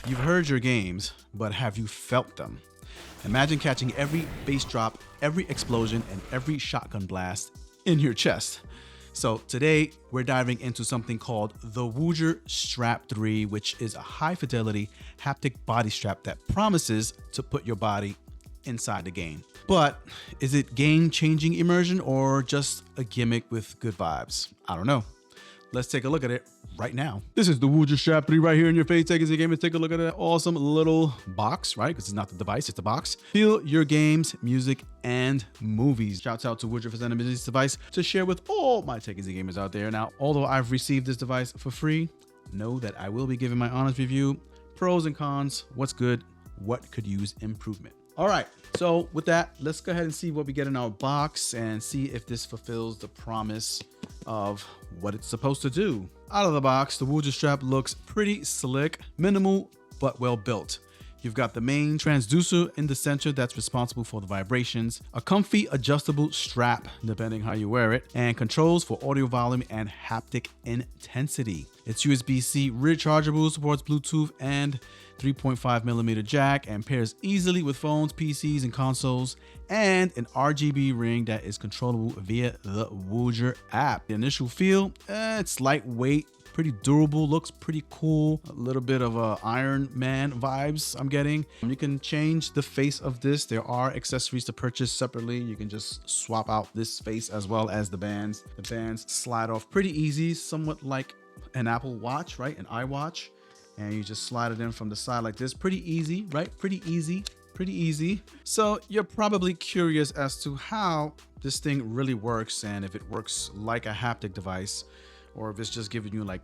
You've heard your games, but have you felt them? Imagine catching every bass drop, every explosion, and every shotgun blast in your chest. So today we're diving into something called the Woojer Strap 3, which is a high fidelity haptic body strap that promises to put your body inside the game. But is it game-changing immersion or just a gimmick with good vibes? I don't know. Let's take a look at it right now. This is the Woojer Strap 3 right here in your face. Take it to the game and take a look at that awesome little box, right? Because it's not the device, it's the box. Feel your games, music, and movies. Shouts out to Woojer for sending me this device to share with all my Take It Easy gamers out there. Now, although I've received this device for free, know that I will be giving my honest review, pros and cons, what's good, what could use improvement. All right, so with that, let's go ahead and see what we get in our box and see if this fulfills the promise of what it's supposed to do. Out of the box, the Woojer Strap looks pretty slick, minimal, but well built. You've got the main transducer in the center that's responsible for the vibrations, a comfy adjustable strap depending how you wear it, and controls for audio volume and haptic intensity. It's USB-C rechargeable, supports Bluetooth and 3.5mm jack, and pairs easily with phones, PCs, and consoles, and an RGB ring that is controllable via the Woojer app. The initial feel, it's lightweight, pretty durable, looks pretty cool. A little bit of Iron Man vibes I'm getting. You can change the face of this. There are accessories to purchase separately. You can just swap out this face as well as the bands. The bands slide off pretty easy, somewhat like an Apple Watch, right? An iWatch. And you just slide it in from the side like this. Pretty easy, right? Pretty easy. So you're probably curious as to how this thing really works and if it works like a haptic device or if it's just giving you like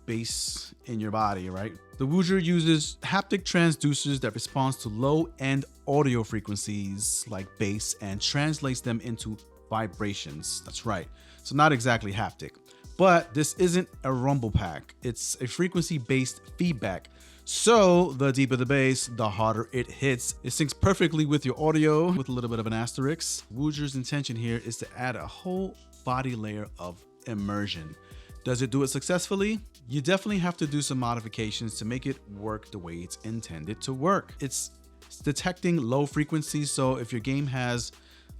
bass in your body, right? The Woojer uses haptic transducers that responds to low-end audio frequencies like bass and translates them into vibrations. That's right. So not exactly haptic. But this isn't a rumble pack. It's a frequency-based feedback. So the deeper the bass, the harder it hits. It syncs perfectly with your audio with a little bit of an asterisk. Woojer's intention here is to add a whole body layer of immersion. Does it do it successfully? You definitely have to do some modifications to make it work the way it's intended to work. It's detecting low frequencies. So if your game has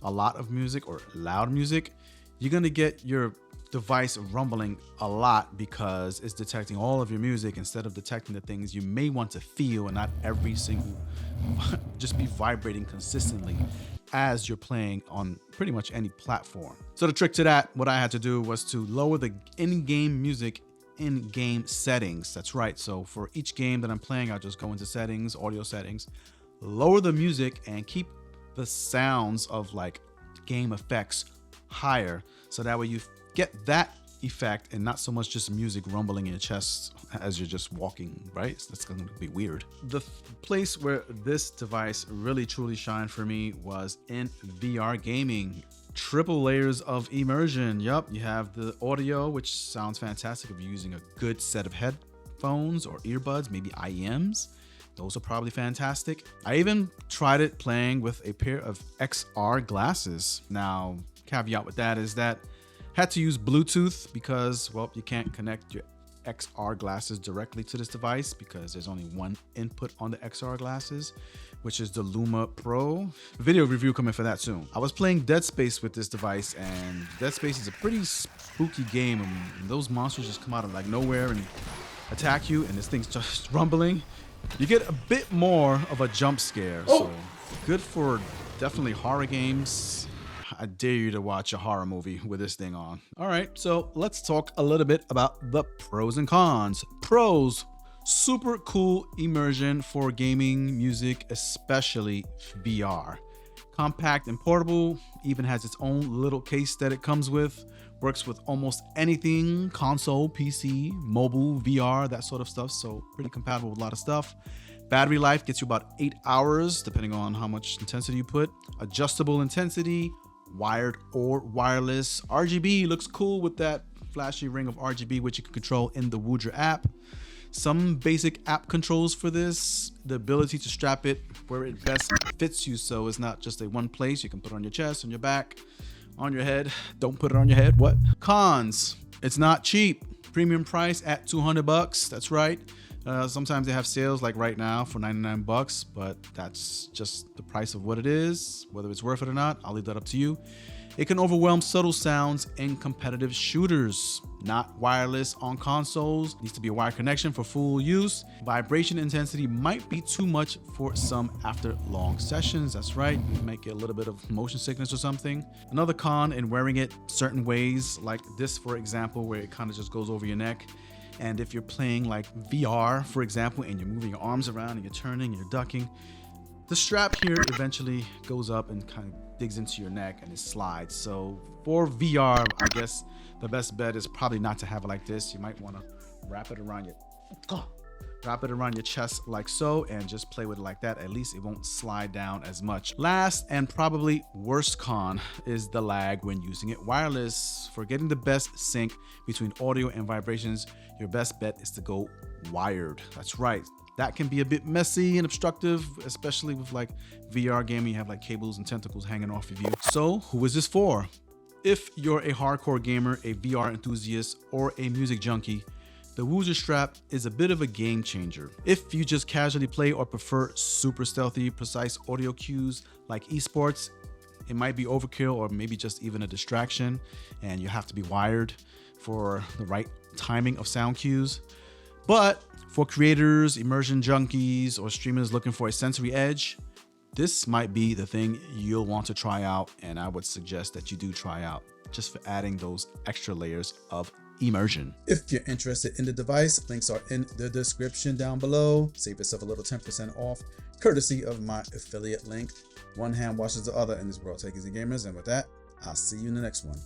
a lot of music or loud music, you're gonna get your device rumbling a lot because it's detecting all of your music instead of detecting the things you may want to feel and not every single just be vibrating consistently as you're playing on pretty much any platform. So the trick to that, what I had to do was to lower the in-game music in game settings. That's right. So for each game that I'm playing, I'll just go into settings, audio settings, lower the music and keep the sounds of like game effects higher. So that way you get that effect and not so much just music rumbling in your chest as you're just walking, right? That's going to be weird. The place where this device really truly shined for me was in VR gaming. Triple layers of immersion. Yup, you have the audio, which sounds fantastic if you're using a good set of headphones or earbuds, maybe IEMs. Those are probably fantastic. I even tried it playing with a pair of XR glasses. Now, caveat with that is that had to use Bluetooth because, well, you can't connect your XR glasses directly to this device because there's only one input on the XR glasses, which is the Luma Pro. Video review coming for that soon. I was playing Dead Space with this device, and Dead Space is a pretty spooky game. And those monsters just come out of like nowhere and attack you, and this thing's just rumbling. You get a bit more of a jump scare. So good for definitely horror games. I dare you to watch a horror movie with this thing on. All right, so let's talk a little bit about the pros and cons. Pros, super cool immersion for gaming, music, especially VR. Compact and portable, even has its own little case that it comes with. Works with almost anything, console, PC, mobile, VR, that sort of stuff. So pretty compatible with a lot of stuff. Battery life gets you about 8 hours, depending on how much intensity you put. Adjustable intensity, wired or wireless. RGB looks cool with that flashy ring of RGB, which you can control in the Woojer app. Some basic app controls for this, the ability to strap it where it best fits you, so it's not just a one place. You can put it on your chest, on your back, on your head. Don't put it on your head. What? Cons, it's not cheap. Premium price at $200. That's right. Sometimes they have sales like right now for 99 bucks, but that's just the price of what it is. Whether it's worth it or not, I'll leave that up to you. It can overwhelm subtle sounds in competitive shooters. Not wireless on consoles. Needs to be a wired connection for full use. Vibration intensity might be too much for some after long sessions. That's right, you might get a little bit of motion sickness or something. Another con in wearing it certain ways, like this for example, where it kind of just goes over your neck. And if you're playing like VR, for example, and you're moving your arms around and you're turning and you're ducking, the strap here eventually goes up and kind of digs into your neck and it slides. So for VR, I guess the best bet is probably not to have it like this. You might want to wrap it around your chest like so and just play with it like that. At least it won't slide down as much. Last and probably worst con is the lag when using it wireless. For getting the best sync between audio and vibrations, your best bet is to go wired. That's right. That can be a bit messy and obstructive, especially with like VR gaming. You have like cables and tentacles hanging off of you. So who is this for? If you're a hardcore gamer, a VR enthusiast, or a music junkie, the Woojer Strap is a bit of a game changer. If you just casually play or prefer super stealthy, precise audio cues like esports, it might be overkill or maybe just even a distraction, and you have to be wired for the right timing of sound cues. But for creators, immersion junkies, or streamers looking for a sensory edge, this might be the thing you'll want to try out, and I would suggest that you do try out just for adding those extra layers of immersion. If you're interested in the device, links are in the description down below. Save yourself a little 10% off, courtesy of my affiliate link. One hand washes the other in this world, Tech Easy Gamers, and with that, I'll see you in the next one.